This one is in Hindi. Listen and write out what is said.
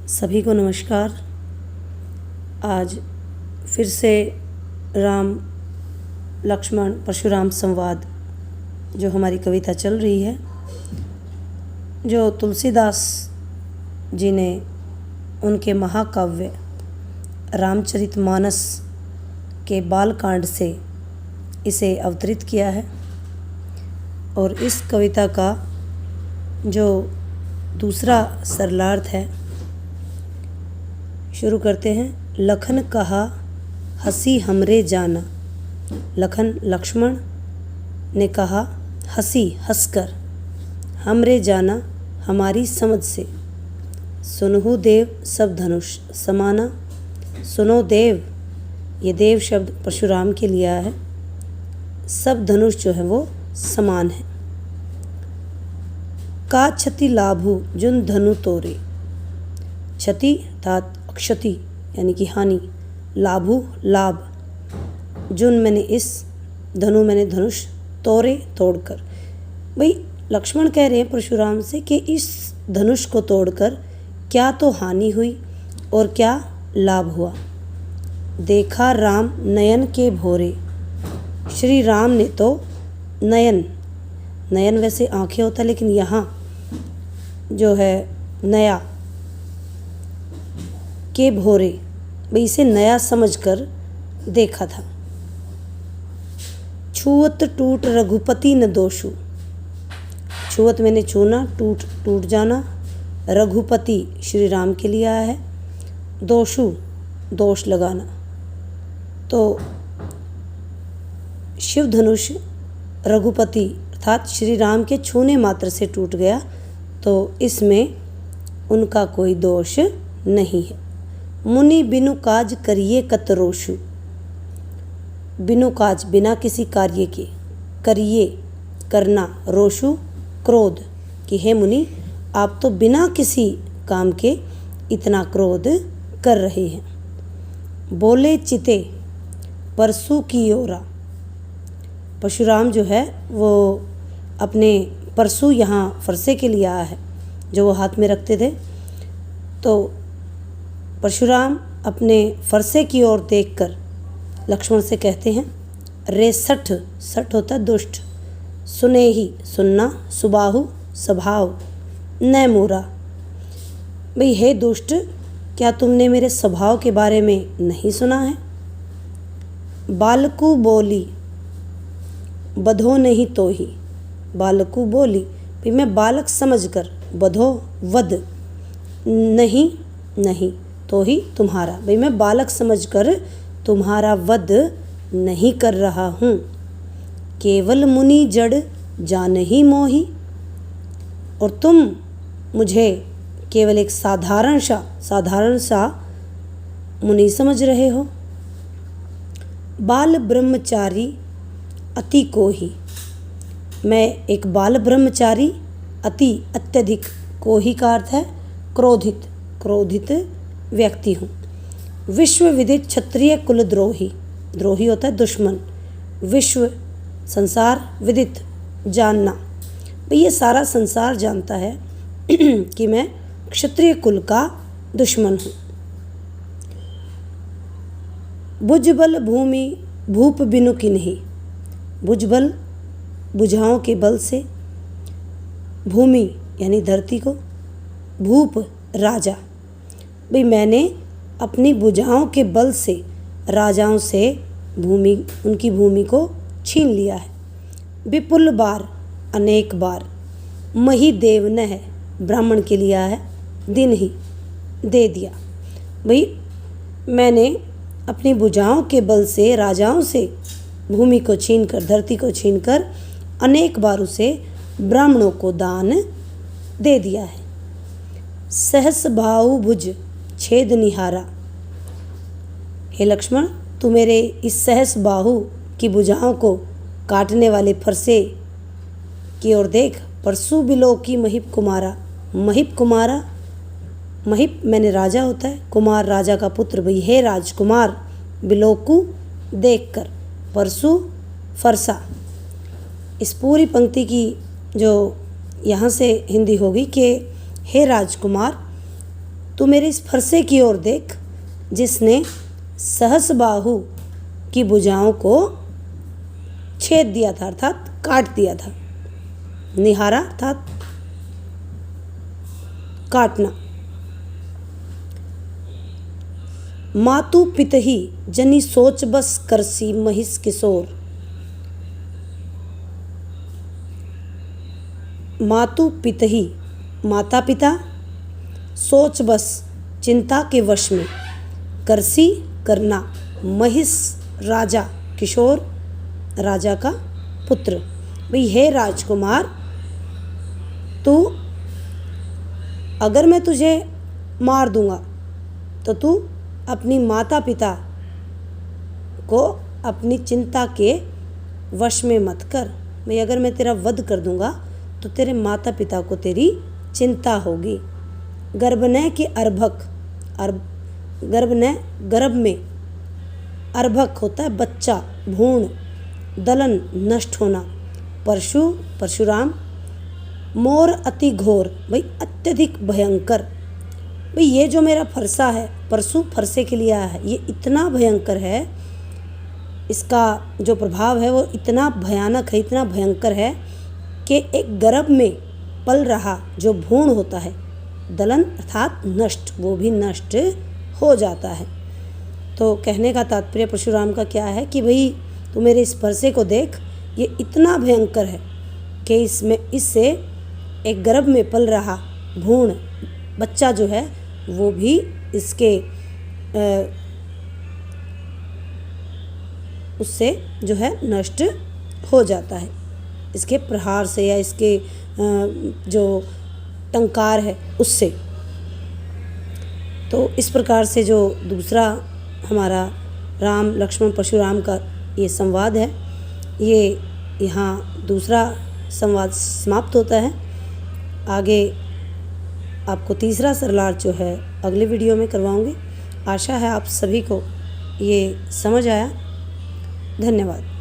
सभी को नमस्कार। आज फिर से राम लक्ष्मण परशुराम संवाद जो हमारी कविता चल रही है, जो तुलसीदास जी ने उनके महाकाव्य रामचरितमानस के बालकांड से इसे अवतरित किया है। और इस कविता का जो दूसरा सरलार्थ है, शुरू करते हैं। लखन कहा हंसी हमरे जाना। लखन लक्ष्मण ने कहा हंसी हंसकर, हमरे जाना हमारी समझ से। सुनहु देव सब धनुष समाना। सुनो देव, ये देव शब्द परशुराम के लिया है। सब धनुष जो है वो समान है। का क्षति लाभु जुन धनु तोरे। क्षति अर्थात क्षति यानी कि हानि, लाभु लाभ, जुन मैंने इस, धनु मैंने धनुष, तोरे तोड़कर। भाई लक्ष्मण कह रहे हैं परशुराम से कि इस धनुष को तोड़कर क्या तो हानि हुई और क्या लाभ हुआ। देखा राम नयन के भोरे। श्री राम ने तो नयन, नयन वैसे आंखें होता है, लेकिन यहाँ जो है नया के भोरे, भाई इसे नया समझकर देखा था। छुअत टूट रघुपति न दोषु। छुअत मैंने छूना, टूट टूट जाना। रघुपति श्री राम के लिए आया है। दोषु दोष लगाना। तो शिव धनुष रघुपति अर्थात श्री राम के छूने मात्र से टूट गया, तो इसमें उनका कोई दोष नहीं है। मुनि बिनु काज करिए कतरोषु। बिनु काज बिना किसी कार्य के, करिए करना, रोषु क्रोध, कि हे मुनि आप तो बिना किसी काम के इतना क्रोध कर रहे हैं। बोले चिते परसु की ओरा। परशुराम जो है वो अपने परसु, यहाँ फरसे के लिए आया है जो वो हाथ में रखते थे। तो परशुराम अपने फरसे की ओर देखकर लक्ष्मण से कहते हैं, रे सठ, सठ होता है दुष्ट, सुने ही सुनना, सुबाहु स्वभाव, न मोरा। भाई हे दुष्ट, क्या तुमने मेरे स्वभाव के बारे में नहीं सुना है। बालकू बोली बधो नहीं तो ही। बालकू बोली, भाई मैं बालक समझकर, बधो वध, नहीं नहीं तो ही तुम्हारा, भाई मैं बालक समझकर तुम्हारा वध नहीं कर रहा हूँ। केवल मुनि जड़ जान ही मोही। और तुम मुझे केवल एक साधारण सा मुनि समझ रहे हो। बाल ब्रह्मचारी अति को ही। मैं एक बाल ब्रह्मचारी, अति अत्यधिक, को ही का अर्थ है क्रोधित, क्रोधित व्यक्ति हूँ। विश्व विदित क्षत्रिय कुलद्रोही। द्रोही होता है दुश्मन। विश्व संसार, विदित जानना, भाई ये सारा संसार जानता है कि मैं क्षत्रिय कुल का दुश्मन हूँ। भुजबल भूमि भूप बिनु किन्ही। भुजबल भुजाओं के बल से, भूमि यानी धरती को, भूप राजा, भाई मैंने अपनी भुजाओं के बल से राजाओं से भूमि, उनकी भूमि को छीन लिया है। विपुल बार, अनेक बार, मही देव न है, ब्राह्मण के लिए है, दिन ही दे दिया। भाई मैंने अपनी भुजाओं के बल से राजाओं से भूमि को छीनकर, धरती को छीनकर अनेक बार उसे ब्राह्मणों को दान दे दिया है। सहस भाऊ भुज छेद निहारा। हे लक्ष्मण, तू मेरे इस सहस बाहु की भुजाओं को काटने वाले फरसे की ओर देख। परसु बिलो की महिप कुमारा। महिप कुमारा, महिप मैंने राजा होता है, कुमार राजा का पुत्र। भाई हे राजकुमार, बिलोकु देख कर, परसु फरसा। इस पूरी पंक्ति की जो यहाँ से हिंदी होगी कि हे राजकुमार, तू मेरे इस फरसे की ओर देख जिसने सहस बाहु की भुजाओं को छेद दिया था, अर्थात काट दिया था। निहारा अर्थात काटना। मातु पितही जनी सोच बस करसी महिष किशोर। मातु पितही माता पिता, सोच बस चिंता के वश में, करसी करना, महिष राजा, किशोर राजा का पुत्र। भाई हे राजकुमार, तू अगर मैं तुझे मार दूंगा तो तू अपनी माता पिता को अपनी चिंता के वश में मत कर। भाई अगर मैं तेरा वध कर दूंगा तो तेरे माता पिता को तेरी चिंता होगी। गर्भनय के अर्भक, गर्भ में अर्भक होता है बच्चा, भ्रूण, दलन नष्ट होना, परशुराम, मोर अति घोर, भाई अत्यधिक भयंकर। भाई ये जो मेरा फरसा है, परशु फरसे के लिए आया है, ये इतना भयंकर है, इसका जो प्रभाव है वो इतना भयानक है, इतना भयंकर है कि एक गर्भ में पल रहा जो भ्रूण होता है, दलन अर्थात नष्ट, वो भी नष्ट हो जाता है। तो कहने का तात्पर्य परशुराम का क्या है कि भाई तू मेरे इस फरसे को देख, ये इतना भयंकर है कि इससे एक गर्भ में पल रहा भ्रूण बच्चा जो है वो भी इसके उससे जो है नष्ट हो जाता है, इसके प्रहार से या इसके जो टंकार है उससे। तो इस प्रकार से जो दूसरा हमारा राम लक्ष्मण परशुराम का ये संवाद है, ये यहाँ दूसरा संवाद समाप्त होता है। आगे आपको तीसरा सरलार्थ जो है अगले वीडियो में करवाऊँगी। आशा है आप सभी को ये समझ आया। धन्यवाद।